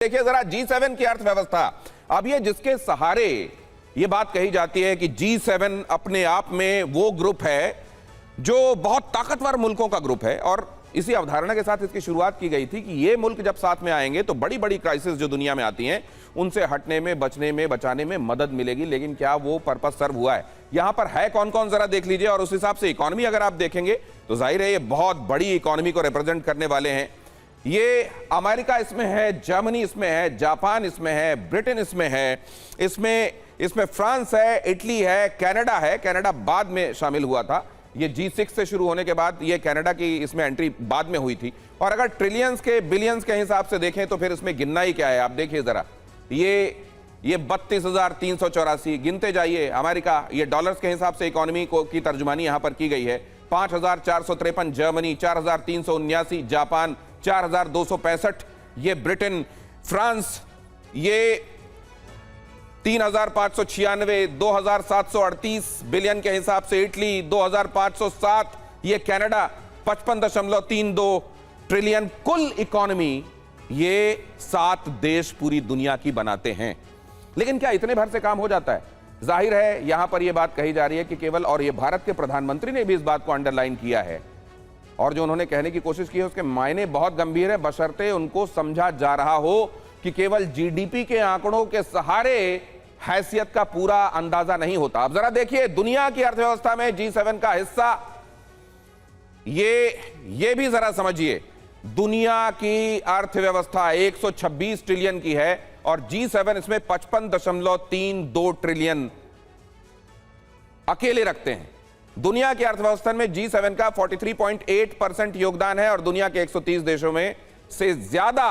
देखिए जरा G7 की अर्थव्यवस्था। अब ये जिसके सहारे ये बात कही जाती है कि G7 अपने आप में वो ग्रुप है जो बहुत ताकतवर मुल्कों का ग्रुप है, और इसी अवधारणा के साथ इसकी शुरुआत की गई थी कि ये मुल्क जब साथ में आएंगे तो बड़ी बड़ी क्राइसिस जो दुनिया में आती हैं उनसे हटने में, बचने में, बचाने में मदद मिलेगी। लेकिन क्या वो पर्पस सर्व हुआ है? यहां पर है कौन कौन, जरा देख लीजिए। और उस हिसाब से इकोनॉमी अगर आप देखेंगे तो जाहिर है ये बहुत बड़ी इकोनॉमी को रिप्रेजेंट करने वाले हैं। ये अमेरिका इसमें है, जर्मनी इसमें है, जापान इसमें है, ब्रिटेन इसमें है, इसमें फ्रांस है, इटली है, कनाडा है। कनाडा बाद में शामिल हुआ था, ये G6 से शुरू होने के बाद ये कनाडा की इसमें एंट्री बाद में हुई थी। और अगर ट्रिलियंस के, बिलियंस के हिसाब से देखें तो फिर इसमें गिनना ही क्या है। आप देखिए जरा, ये 32,384 गिनते जाइए। अमेरिका, ये डॉलर्स के हिसाब से इकोनॉमी को की तर्जुमानी यहां पर की गई है। 5,453 जर्मनी, 4,379 जापान, 4,265 ये ब्रिटेन, फ्रांस ये 3,596, 2,738 बिलियन के हिसाब से इटली, 2,507 ये कनाडा, 55.32 ट्रिलियन कुल इकोनॉमी ये 7 देश पूरी दुनिया की बनाते हैं। लेकिन क्या इतने भर से काम हो जाता है? जाहिर है यहां पर यह बात कही जा रही है कि केवल, और ये भारत के प्रधानमंत्री ने भी इस बात को अंडरलाइन किया है और जो उन्होंने कहने की कोशिश की है उसके मायने बहुत गंभीर है, बशर्ते उनको समझा जा रहा हो कि केवल जीडीपी के आंकड़ों के सहारे हैसियत का पूरा अंदाजा नहीं होता। अब जरा देखिए दुनिया की अर्थव्यवस्था में G7 का हिस्सा, ये भी जरा समझिए। दुनिया की अर्थव्यवस्था 126 ट्रिलियन की है और G7 इसमें 55.32 ट्रिलियन अकेले रखते हैं। दुनिया की अर्थव्यवस्था में G7 का 43.8% योगदान है और दुनिया के 130 देशों में से ज्यादा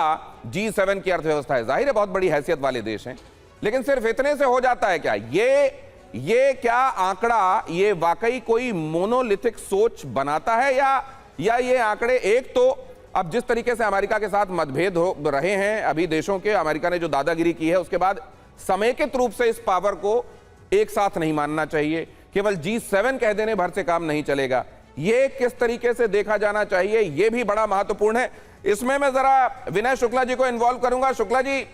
G7 की अर्थव्यवस्था है। जाहिर है बहुत बड़ी हैसियत वाले देश हैं, लेकिन सिर्फ इतने से हो जाता है क्या? ये क्या आंकड़ा ये वाकई कोई मोनोलिथिक सोच बनाता है या ये आंकड़े, एक तो अब जिस तरीके से अमेरिका के साथ मतभेद हो रहे हैं अभी देशों के, अमेरिका ने जो दादागिरी की है उसके बाद समेकित रूप से इस पावर को एक साथ नहीं मानना चाहिए। केवल G7 कह देने भर से काम नहीं चलेगा। ये किस तरीके से देखा जाना चाहिए ये भी बड़ा महत्वपूर्ण है। इसमें मैं जरा विनय शुक्ला जी को इन्वॉल्व करूंगा। शुक्ला जी,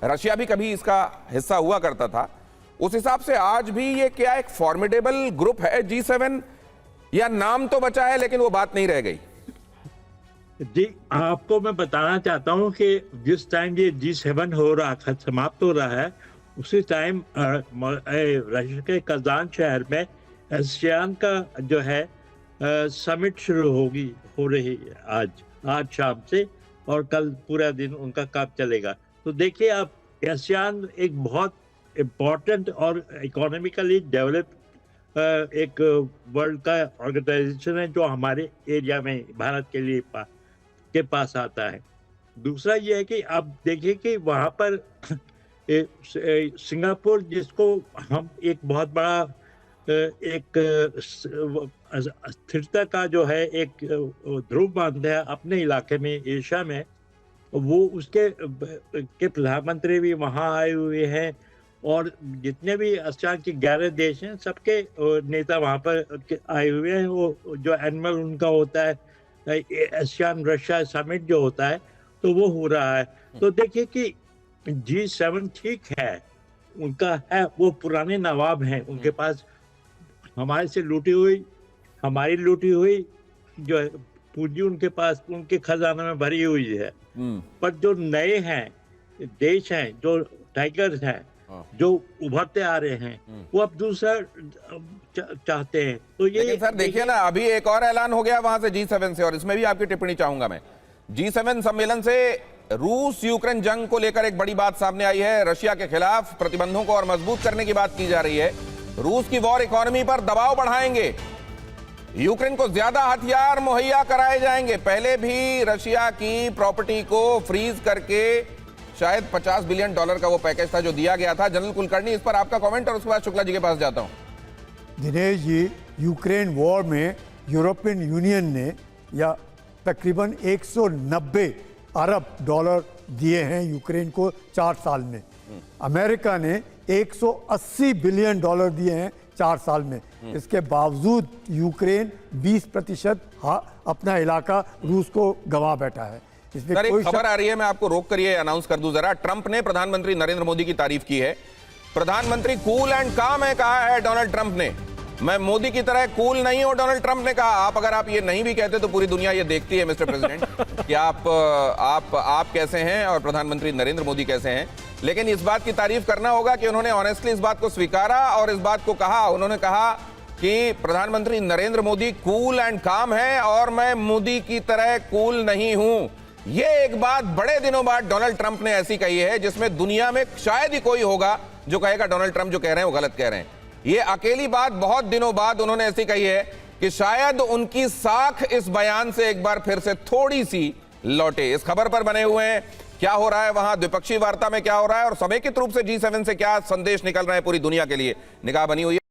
रशिया भी कभी इसका हिस्सा हुआ करता था, उस हिसाब से आज भी ये क्या एक फॉर्मिडेबल ग्रुप है G7, या नाम तो बचा है लेकिन वो बात नहीं रह गई? जी, आपको मैं बताना चाहता हूं कि जिस टाइम ये G7 हो रहा था, समाप्त हो रहा है, उसी टाइम रशिया के कजान शहर में आसियान का जो है समिट शुरू हो रही है आज शाम से, और कल पूरा दिन उनका काम चलेगा। तो देखिए आप, आसियान एक बहुत इम्पोर्टेंट और इकोनॉमिकली डेवलप एक वर्ल्ड का ऑर्गेनाइजेशन है जो हमारे एरिया में, भारत के पास आता है। दूसरा ये है कि आप देखिए कि वहाँ पर सिंगापुर, जिसको हम एक बहुत बड़ा एक स्थिरता का जो है एक ध्रुव मानते हैं अपने इलाके में, एशिया में, वो उसके प्रधानमंत्री भी वहाँ आए हुए हैं और जितने भी आसियान के 11 देश हैं सबके नेता वहाँ पर आए हुए हैं। वो जो एनुअल उनका होता है आसियान रशिया समिट जो होता है, तो वो हो रहा है। तो देखिए कि G7 ठीक है, उनका है, वो पुराने नवाब हैं, उनके पास हमारे से हमारी लूटी हुई जो है पूंजी उनके पास, उनके खजाना में भरी हुई है। पर जो नए हैं देश हैं, जो टाइगर्स हैं, जो उभरते आ रहे हैं, वो अब दूसरा चाहते हैं। तो ये सर देखिए ना, अभी एक और ऐलान हो गया वहां से G7 से, और इसमें भी आपकी टिप्पणी चाहूंगा मैं। G7 सम्मेलन से रूस यूक्रेन जंग को लेकर एक बड़ी बात सामने आई है। रशिया के खिलाफ प्रतिबंधों को और मजबूत करने की बात की जा रही है। रूस की वॉर इकोनॉमी पर दबाव बढ़ाएंगे, यूक्रेन को ज्यादा हथियार मुहैया कराए जाएंगे। पहले भी रशिया की प्रॉपर्टी को फ्रीज करके शायद $50 बिलियन का वो पैकेज था जो दिया गया था। जनरल कुलकर्णी, इस पर आपका कमेंट और उसके बाद शुक्ला जी के पास जाता हूं। दिनेश जी, यूक्रेन वॉर में यूरोपियन यूनियन ने या तकरीबन 190 अरब डॉलर दिए हैं यूक्रेन को 4 साल में। अमेरिका ने 180 बिलियन डॉलर दिए हैं 4 साल में। इसके बावजूद यूक्रेन 20% अपना इलाका रूस को गंवा बैठा है। इसमें सर, कोई एक खबर आ रही है, मैं आपको रोक कर ये अनाउंस कर दूं जरा। ट्रंप ने प्रधानमंत्री नरेंद्र मोदी की तारीफ की है। प्रधानमंत्री कूल एंड काम है कहा है डोनाल्ड ट्रंप ने। मैं मोदी की तरह कूल नहीं हूं, डोनाल्ड ट्रंप ने कहा। अगर आप ये नहीं भी कहते तो पूरी दुनिया ये देखती है मिस्टर प्रेसिडेंट कि आप कैसे हैं और प्रधानमंत्री नरेंद्र मोदी कैसे हैं। लेकिन इस बात की तारीफ करना होगा कि उन्होंने ऑनेस्टली इस बात को स्वीकारा और इस बात को कहा। उन्होंने कहा कि प्रधानमंत्री नरेंद्र मोदी कूल एंड काम है और मैं मोदी की तरह कूल नहीं हूं। ये एक बात बड़े दिनों बाद डोनाल्ड ट्रंप ने ऐसी कही है जिसमें दुनिया में शायद ही कोई होगा जो कहेगा डोनाल्ड ट्रंप जो कह रहे हैं वो गलत कह रहे हैं। ये अकेली बात बहुत दिनों बाद उन्होंने ऐसी कही है कि शायद उनकी साख इस बयान से एक बार फिर से थोड़ी सी लौटे। इस खबर पर बने हुए हैं, क्या हो रहा है वहां, द्विपक्षीय वार्ता में क्या हो रहा है और समेकित रूप से G7 से क्या संदेश निकल रहे हैं पूरी दुनिया के लिए, निगाह बनी हुई है।